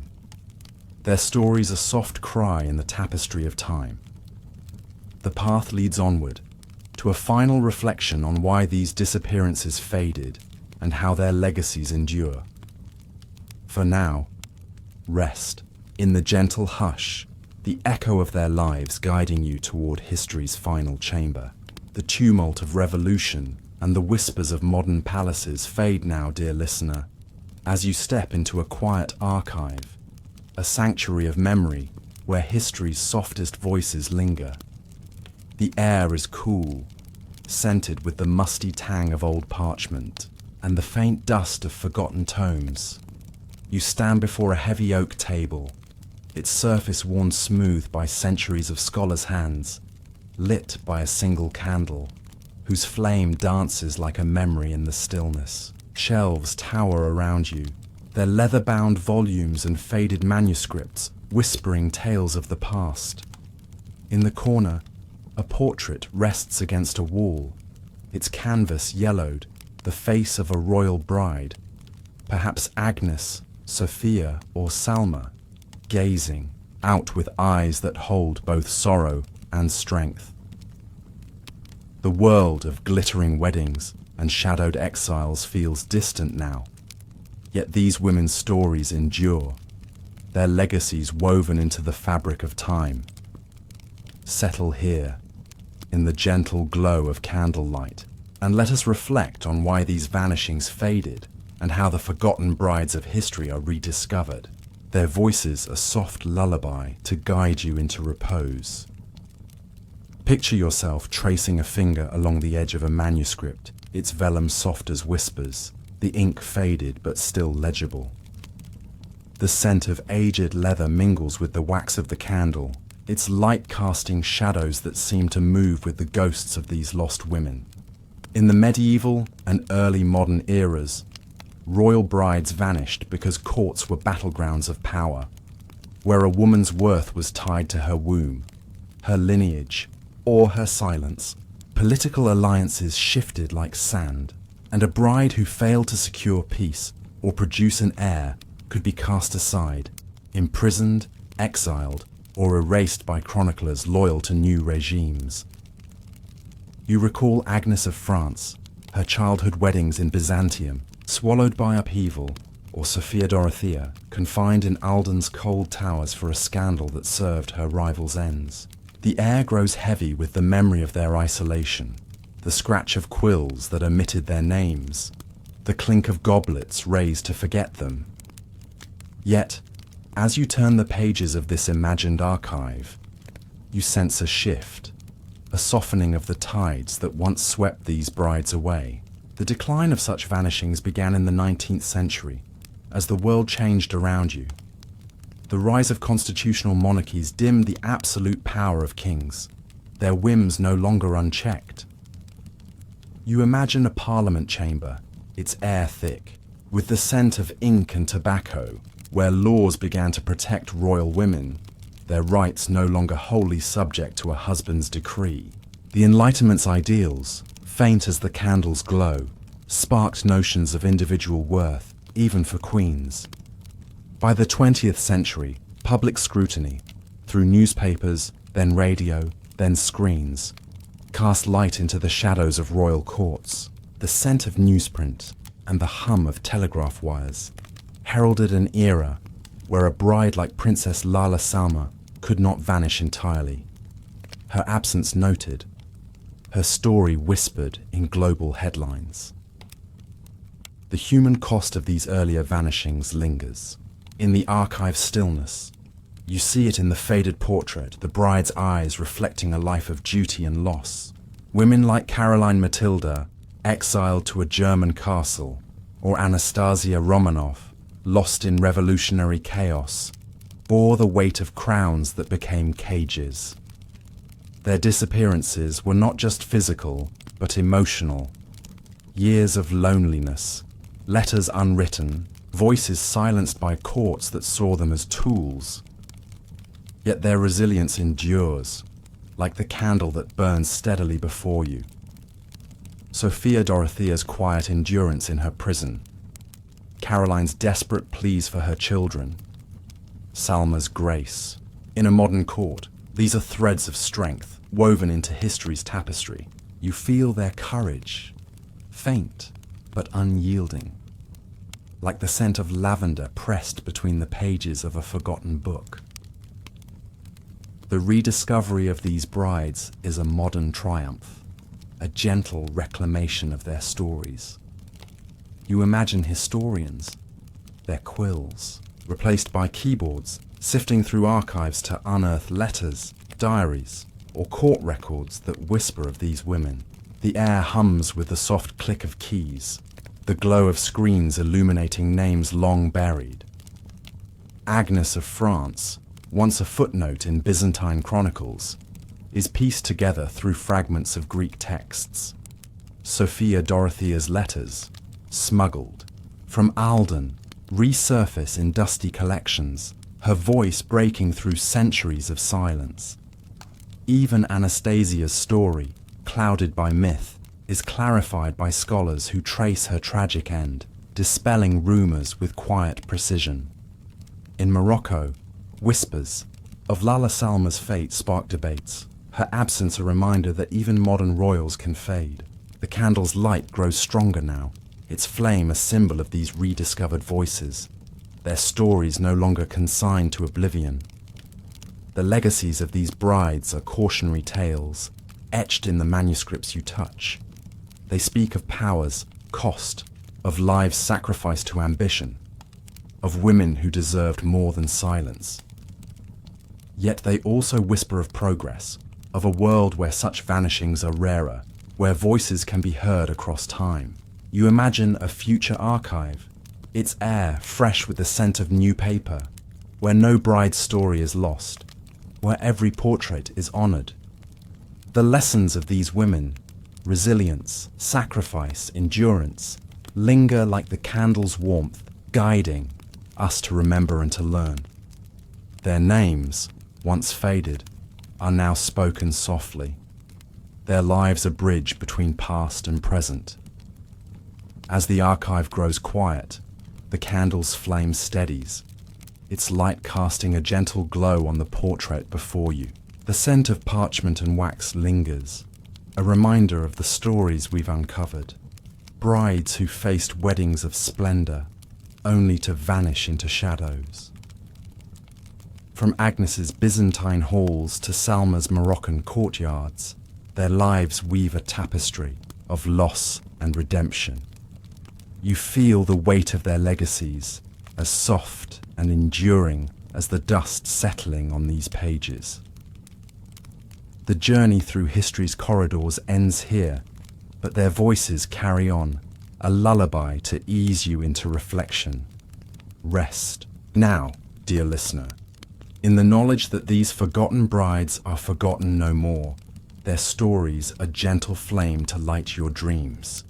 Their stories a soft cry in the tapestry of time. The path leads onward, to a final reflection on why these disappearances faded and how their legacies endure. For now, rest in the gentle hush, the echo of their lives guiding you toward history's final chamber. The tumult of revolution and the whispers of modern palaces fade now, dear listener, as you step into a quiet archive, a sanctuary of memory where history's softest voices linger. The air is cool, scented with the musty tang of old parchment and the faint dust of forgotten tomes. You stand before a heavy oak table, its surface worn smooth by centuries of scholars' hands, lit by a single candle, whose flame dances like a memory in the stillness. Shelves tower around you, their leather-bound volumes and faded manuscripts whispering tales of the past. In the corner, a portrait rests against a wall, its canvas yellowed, the face of a royal bride, perhaps Agnes, Sophia, or Salma, gazing out with eyes that hold both sorrow and strength. The world of glittering weddings and shadowed exiles feels distant now, yet these women's stories endure, their legacies woven into the fabric of time. Settle here, in the gentle glow of candlelight, and let us reflect on why these vanishings faded and how the forgotten brides of history are rediscovered, their voices a soft lullaby to guide you into repose. Picture yourself tracing a finger along the edge of a manuscript, its vellum soft as whispers, the ink faded but still legible. The scent of aged leather mingles with the wax of the candle, its light casting shadows that seem to move with the ghosts of these lost women. In the medieval and early modern eras, royal brides vanished because courts were battlegrounds of power, where a woman's worth was tied to her womb, her lineage, or her silence. Political alliances shifted like sand, and a bride who failed to secure peace or produce an heir could be cast aside, imprisoned, exiled, or erased by chroniclers loyal to new regimes. You recall Agnes of France, her childhood weddings in Byzantium, swallowed by upheaval, or Sophia Dorothea, confined in Alden's cold towers for a scandal that served her rival's ends. The air grows heavy with the memory of their isolation, the scratch of quills that omitted their names, the clink of goblets raised to forget them. Yet, as you turn the pages of this imagined archive, you sense a shift, a softening of the tides that once swept these brides away. The decline of such vanishings began in the 19th century, as the world changed around you. The rise of constitutional monarchies dimmed the absolute power of kings, their whims no longer unchecked. You imagine a parliament chamber, its air thick, with the scent of ink and tobacco, where laws began to protect royal women, their rights no longer wholly subject to a husband's decree. The Enlightenment's ideals, faint as the candle's glow, sparked notions of individual worth, even for queens. By the 20th century, public scrutiny, through newspapers, then radio, then screens, cast light into the shadows of royal courts. The scent of newsprint and the hum of telegraph wires heralded an era where a bride like Princess Lala Salma could not vanish entirely. Her absence noted, her story whispered in global headlines. The human cost of these earlier vanishings lingers. In the archive stillness, you see it in the faded portrait, the bride's eyes reflecting a life of duty and loss. Women like Caroline Matilda, exiled to a German castle, or Anastasia Romanov, lost in revolutionary chaos, bore the weight of crowns that became cages. Their disappearances were not just physical, but emotional. Years of loneliness, letters unwritten, voices silenced by courts that saw them as tools. Yet their resilience endures, like the candle that burns steadily before you. Sophia Dorothea's quiet endurance in her prison, Caroline's desperate pleas for her children, Salma's grace. In a modern court, these are threads of strength woven into history's tapestry. You feel their courage, faint but unyielding, like the scent of lavender pressed between the pages of a forgotten book. The rediscovery of these brides is a modern triumph, a gentle reclamation of their stories. You imagine historians, their quills, replaced by keyboards, sifting through archives to unearth letters, diaries, or court records that whisper of these women. The air hums with the soft click of keys, the glow of screens illuminating names long buried. Agnes of France, once a footnote in Byzantine chronicles, is pieced together through fragments of Greek texts. Sophia Dorothea's letters, smuggled from Alden, resurface in dusty collections, her voice breaking through centuries of silence. Even Anastasia's story, clouded by myth, is clarified by scholars who trace her tragic end, dispelling rumors with quiet precision. In Morocco, whispers of Lala Salma's fate spark debates, her absence a reminder that even modern royals can fade. The candle's light grows stronger now, its flame a symbol of these rediscovered voices, their stories no longer consigned to oblivion. The legacies of these brides are cautionary tales, etched in the manuscripts you touch. They speak of power's cost, of lives sacrificed to ambition, of women who deserved more than silence. Yet they also whisper of progress, of a world where such vanishings are rarer, where voices can be heard across time. You imagine a future archive, its air fresh with the scent of new paper, where no bride's story is lost, where every portrait is honored. The lessons of these women, resilience, sacrifice, endurance, linger like the candle's warmth, guiding us to remember and to learn. Their names, once faded, are now spoken softly. Their lives a bridge between past and present. As the archive grows quiet, the candle's flame steadies, its light casting a gentle glow on the portrait before you. The scent of parchment and wax lingers, a reminder of the stories we've uncovered. Brides who faced weddings of splendor, only to vanish into shadows. From Agnes's Byzantine halls to Salma's Moroccan courtyards, their lives weave a tapestry of loss and redemption. You feel the weight of their legacies, as soft and enduring as the dust settling on these pages. The journey through history's corridors ends here, but their voices carry on, a lullaby to ease you into reflection. Rest. Now, dear listener, in the knowledge that these forgotten brides are forgotten no more, their stories a gentle flame to light your dreams.